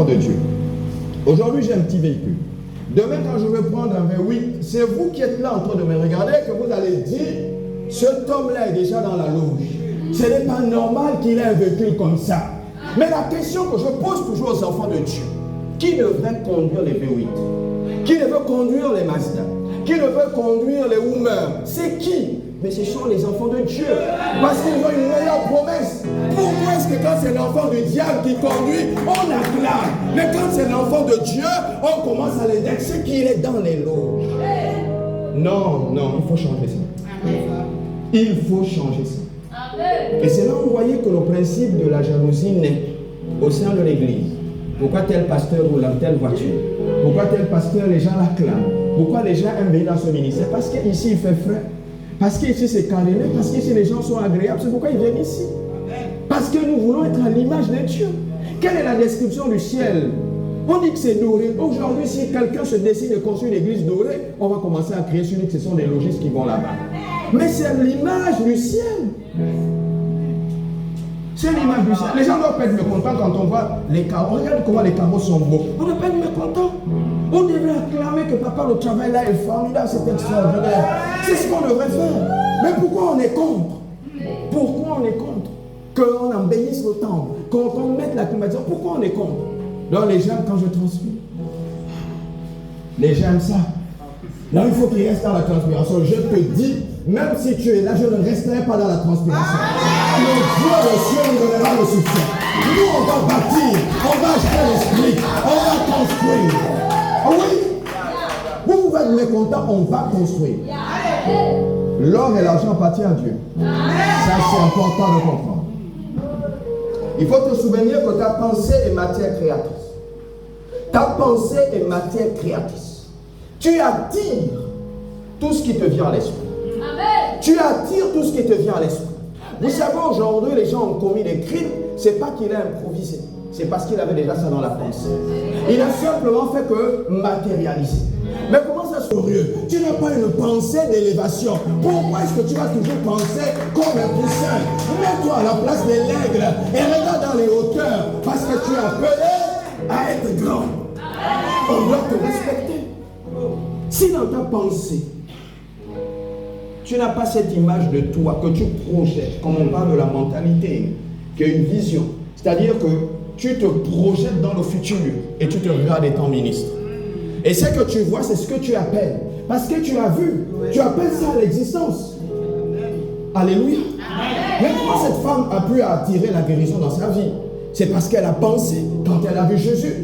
de Dieu. Aujourd'hui, j'ai un petit véhicule. Demain, quand je vais prendre un V8, c'est vous qui êtes là en train de me regarder que vous allez dire, cet homme-là est déjà dans la loge. Ce n'est pas normal qu'il ait un véhicule comme ça. Mais la question que je pose toujours aux enfants de Dieu, qui devrait conduire les V8? Qui veut conduire les Mazda? Qui veut conduire les Hummer? C'est qui? Mais ce sont les enfants de Dieu. Parce qu'ils ont une meilleure promesse. Pourquoi est-ce que quand c'est l'enfant du diable qui conduit, on acclame? Mais quand c'est l'enfant de Dieu, on commence à l'indexer qu'il est dans les loges. Non, non, il faut changer ça. Il faut changer ça. Et c'est là où vous voyez que le principe de la jalousie naît au sein de l'église. Pourquoi tel pasteur roule dans telle voiture? Pourquoi tel pasteur, les gens l'acclament? Pourquoi les gens aiment venir dans ce ministère? Parce qu'ici, il fait frais. Parce qu'ici, c'est caréné. Parce qu'ici, les gens sont agréables. C'est pourquoi ils viennent ici. Parce que nous voulons être à l'image de Dieu. Quelle est la description du ciel? On dit que c'est doré. Aujourd'hui, si quelqu'un se décide de construire une église dorée, on va commencer à crier sur lui que ce sont des logistes qui vont là-bas. Mais c'est l'image du ciel. C'est l'image du ciel. Les gens doivent pas être mécontents quand on voit les carreaux. Regarde comment les carreaux sont beaux. On ne doit pas être mécontents. On devrait acclamer que papa, le travail là est formidable, c'est extraordinaire. C'est ce qu'on devrait faire. Mais pourquoi on est contre? Pourquoi on est contre? Qu'on embellisse le temple, qu'on mette la climatisation. Pourquoi on est contre? Donc les gens, quand je transmets, les gens aiment ça. Là, il faut qu'ils restent dans la transpiration. Je te dis, même si tu es là, je ne resterai pas dans la transpiration. Le Dieu des cieux nous donnera le succès. Nous, on va bâtir, on va acheter l'esprit, on va construire. Ah oui? Vous pouvez être mécontent, on va construire. L'or et l'argent appartiennent à Dieu. Ça, c'est important de comprendre. Il faut te souvenir que ta pensée est matière créatrice. Ta pensée est matière créatrice. Tu attires tout ce qui te vient à l'esprit. Tu attires tout ce qui te vient à l'esprit. Vous savez, aujourd'hui, les gens ont commis des crimes. C'est pas qu'il a improvisé. C'est parce qu'il avait déjà ça dans la pensée. Il a simplement fait que matérialiser. Mais comment ça se fait? Tu n'as pas une pensée d'élévation. Pourquoi est-ce que tu vas toujours penser comme un poussin? Mets-toi à la place des legs et regarde dans les hauteurs. Parce que tu es appelé à être grand. On doit te respecter. Si dans ta pensée, tu n'as pas cette image de toi que tu projettes, comme on parle de la mentalité, qui est une vision, c'est-à-dire que tu te projettes dans le futur et tu te regardes étant ministre. Et ce que tu vois, c'est ce que tu appelles. Parce que tu as vu, tu appelles ça à l'existence. Alléluia. Mais comment cette femme a pu attirer la guérison dans sa vie? C'est parce qu'elle a pensé quand elle a vu Jésus.